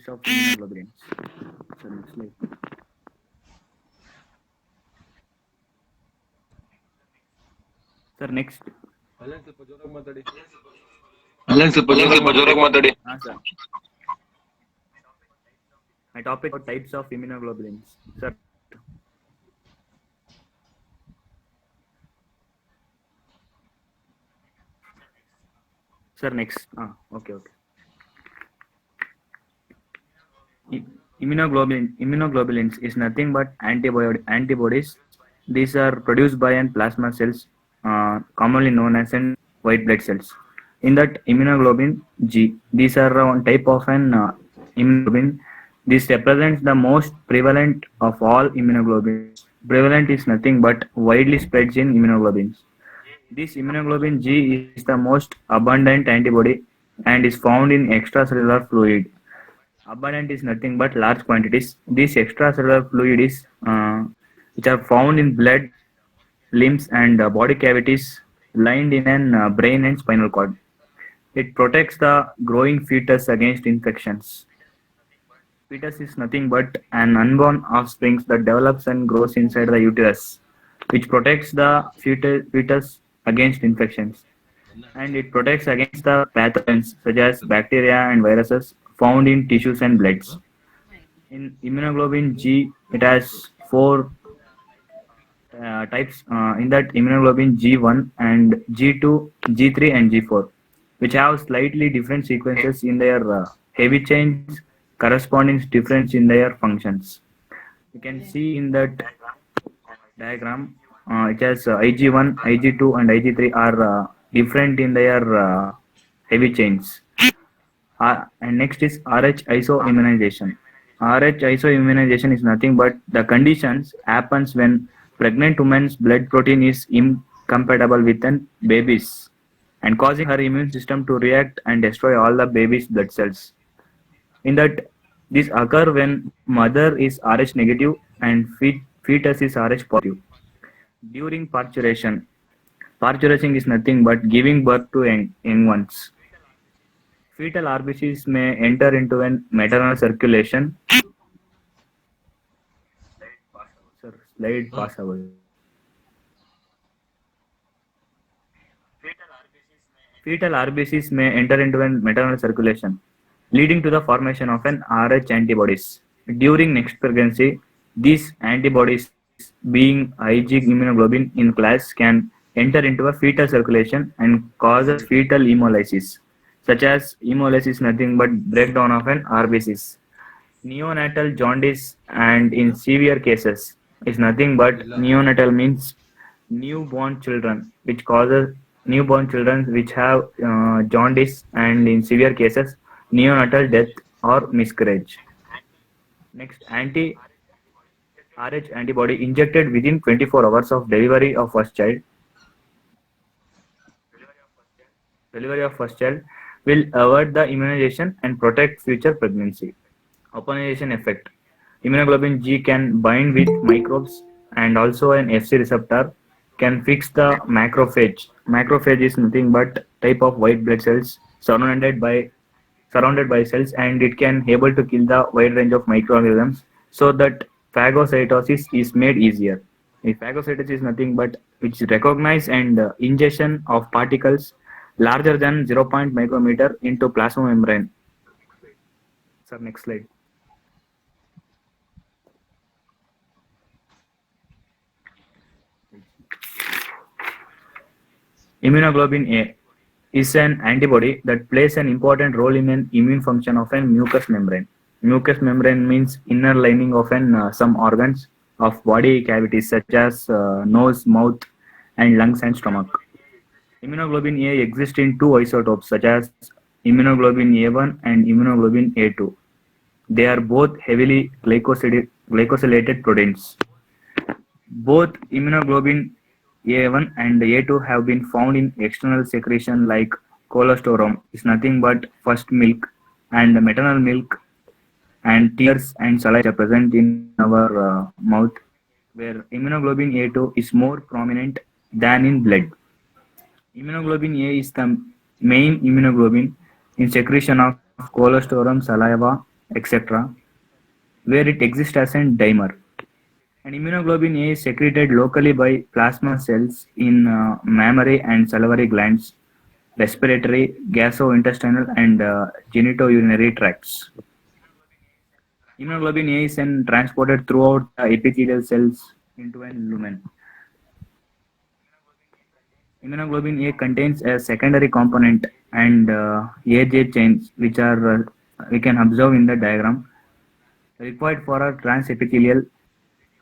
types of immunoglobulins. So next slide. Sir, next. Alen ಸ್ವಲ್ಪ ಜೋರಾಗಿ ಮಾತಾಡಿ. Sir. My topic about types of immunoglobulins. Sir. Sir, next. Okay. Immunoglobulins is nothing but antibodies. These are produced by an plasma cells, commonly known as an white blood cells. In that immunoglobulin G, these are one type of an immunoglobulin. This represents the most prevalent of all immunoglobulins. Prevalent is nothing but widely spreads in immunoglobulins. This immunoglobulin G is the most abundant antibody and is found in extracellular fluid. Abundant is nothing but large quantities. This extracellular fluid is which are found in blood, limbs, and body cavities lined in an brain and spinal cord. It protects the growing fetus against infections. Fetus is nothing but an unborn offspring that develops and grows inside the uterus, which protects the fetus against infections. And it protects against the pathogens such as bacteria and viruses found in tissues and bloods. In immunoglobulin G, it has four types. In that immunoglobulin G1 and G2, G3, and G4, which have slightly different sequences in their heavy chains, corresponding difference in their functions. You can see in that diagram, it has IG1, IG2, and IG3 are different in their heavy chains. And next is RH isoimmunization. RH isoimmunization is nothing but the conditions happens when pregnant woman's blood protein is incompatible with an baby's and causing her immune system to react and destroy all the baby's blood cells. In that, this occur when mother is Rh negative and fetus is Rh positive. During parturition, parturition is nothing but giving birth to young ones. Fetal RBCs may enter into an maternal circulation. Sir, slide pass away. Fetal RBCs may enter into an maternal circulation, leading to the formation of an Rh antibodies. During next pregnancy, these antibodies, being Ig immunoglobulin in class, can enter into a fetal circulation and causes fetal hemolysis, such as hemolysis nothing but breakdown of an RBCs. Neonatal jaundice and in severe cases is nothing but neonatal means newborn children, which causes newborn children which have jaundice and in severe cases neonatal death or miscarriage. Next, anti-Rh antibody injected within 24 hours of delivery of first child will avert the immunization and protect future pregnancy. Opponentation effect. Immunoglobulin G can bind with microbes and also an Fc receptor can fix the macrophage. Macrophage is nothing but type of white blood cells surrounded by cells, and it can able to kill the wide range of microorganisms so that phagocytosis is made easier. If phagocytosis is nothing but which recognize and ingestion of particles larger than 0. Micrometer into plasma membrane. Sir, next slide. Immunoglobulin A is an antibody that plays an important role in an immune function of a mucous membrane. Mucous membrane means inner lining of some organs of body cavities such as nose, mouth, and lungs and stomach. Immunoglobulin A exists in two isotopes such as immunoglobulin A1 and immunoglobulin A2. They are both heavily glycosylated proteins. Both immunoglobulin A1 and A2 have been found in external secretion like colostrum is nothing but first milk and maternal milk and tears and saliva present in our mouth, where immunoglobulin A2 is more prominent than in blood. Immunoglobulin A is the main immunoglobulin in secretion of colostrum, saliva, etc., where it exists as a dimer. And immunoglobulin A is secreted locally by plasma cells in mammary and salivary glands, respiratory, gastrointestinal, and genitourinary tracts. Immunoglobulin A is then transported throughout the epithelial cells into a lumen. Immunoglobulin A contains a secondary component and AJ chains, which are we can observe in the diagram, required for a transepithelial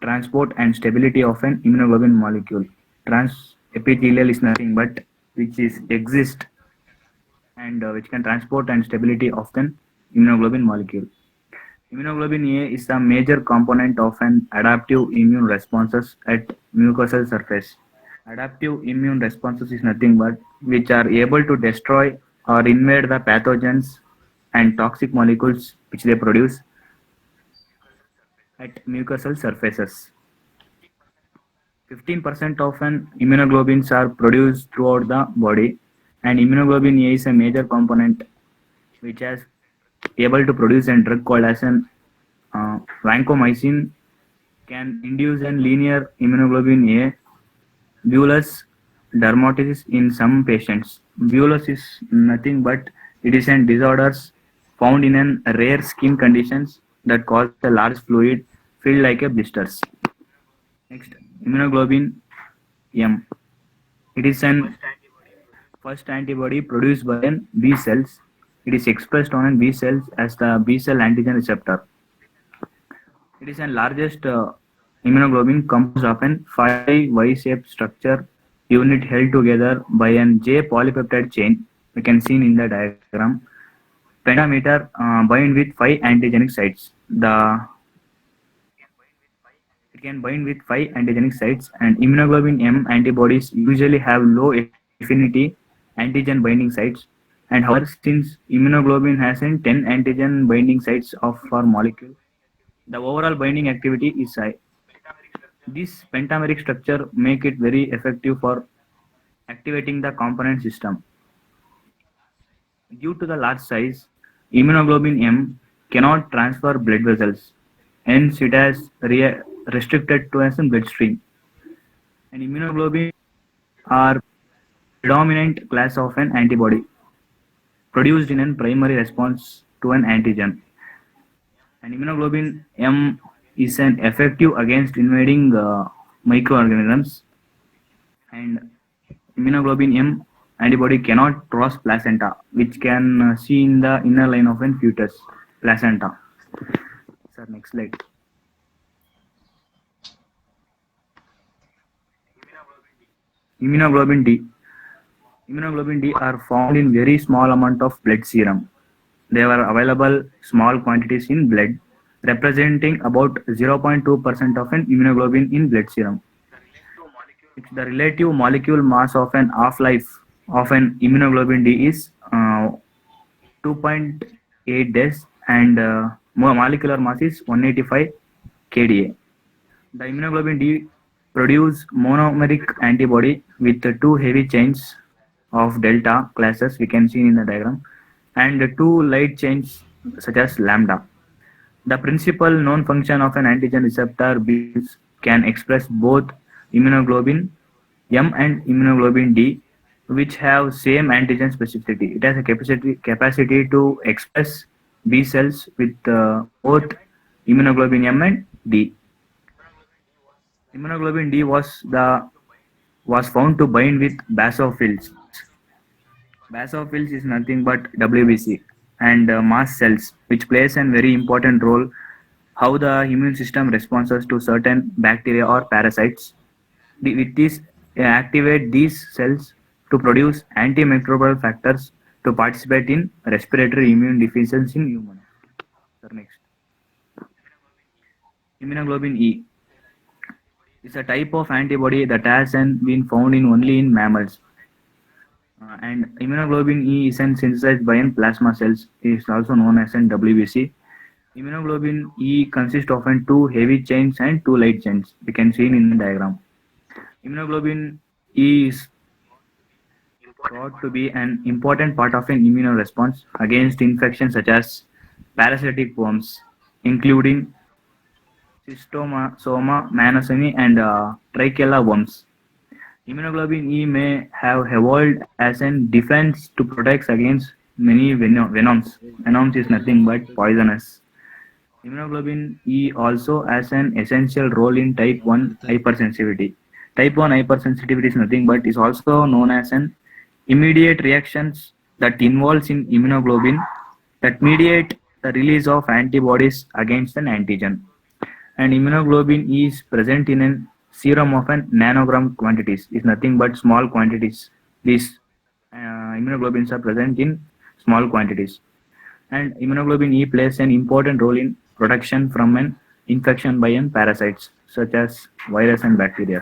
transport and stability of an immunoglobulin molecule. Transepithelial is nothing but which is exist and which can transport and stability of an immunoglobulin molecule. Immunoglobulin A is a major component of an adaptive immune responses at mucosal surface. Adaptive immune responses is nothing but which are able to destroy or invade the pathogens and toxic molecules which they produce at mucosal surfaces. 15% of an immunoglobulins are produced throughout the body, and immunoglobulin A is a major component which has able to produce a drug called as an vancomycin can induce a linear immunoglobulin A bullous dermatitis in some patients. Bullous is nothing but it is an disorders found in an rare skin conditions that cause a large fluid filled like a blisters. Next, immunoglobulin M. It is an first antibody produced by an B cells. It is expressed on an B cells as the B cell antigen receptor. It is the largest immunoglobulin composed of an 5 Y-shaped structure unit held together by an J polypeptide chain. We can see in the diagram. Pentameter bind with 5 antigenic sites. The It can bind with 5 antigenic sites, and immunoglobulin M antibodies usually have low affinity antigen binding sites. And however, since immunoglobulin has an 10 antigen binding sites of our molecule, the overall binding activity is high. This pentameric structure make it very effective for activating the component system. Due to the large size, immunoglobulin M cannot transfer blood vessels, hence it has restricted to a bloodstream. And immunoglobulin are predominant class of an antibody produced in a primary response to an antigen. And immunoglobulin M is an effective against invading microorganisms, and immunoglobulin M antibody cannot cross placenta, which can see in the inner line of an fetus placenta. Sir, next slide. Immunoglobulin D. Immunoglobulin D are found in very small amount of blood serum. They are available small quantities in blood, representing about 0.2% of an immunoglobulin in blood serum. It's the relative molecule mass of an half-life of an immunoglobulin D is 2.8 days and molecular mass is 185 kDa. The immunoglobulin D produce monomeric antibody with two heavy chains of delta classes we can see in the diagram and two light chains such as lambda. The principal known function of an antigen receptor B cells can express both immunoglobulin M and immunoglobulin D, which have same antigen specificity. It has a capacity to express B cells with both immunoglobulin M and D. Immunoglobulin D was found to bind with basophils. Basophils is nothing but WBC and mast cells, which plays a very important role how the immune system responds to certain bacteria or parasites. With this, activate these cells to produce antimicrobial factors to participate in respiratory immune deficiency in humans. Sir, next. Immunoglobulin E is a type of antibody that has been found in only in mammals. And immunoglobulin E is synthesized by plasma cells. It is also known as WBC. Immunoglobulin E consists of two heavy chains and two light chains. We can see in the diagram. Immunoglobulin E is thought to be an important part of an immune response against infections such as parasitic worms, including Cystoma, Soma, Manasini, and Trachella worms. Immunoglobulin E may have evolved as an defense to protect against many venoms. Venoms is nothing but poisonous. Immunoglobulin E also has an essential role in type 1 hypersensitivity. Type 1 hypersensitivity is nothing but is also known as an immediate reactions that involves in immunoglobulin that mediate the release of antibodies against an antigen. And immunoglobulin is present in a serum of an nanogram quantities is nothing but small quantities. These immunoglobulins are present in small quantities, and immunoglobulin E plays an important role in protection from an infection by an parasites such as virus and bacteria.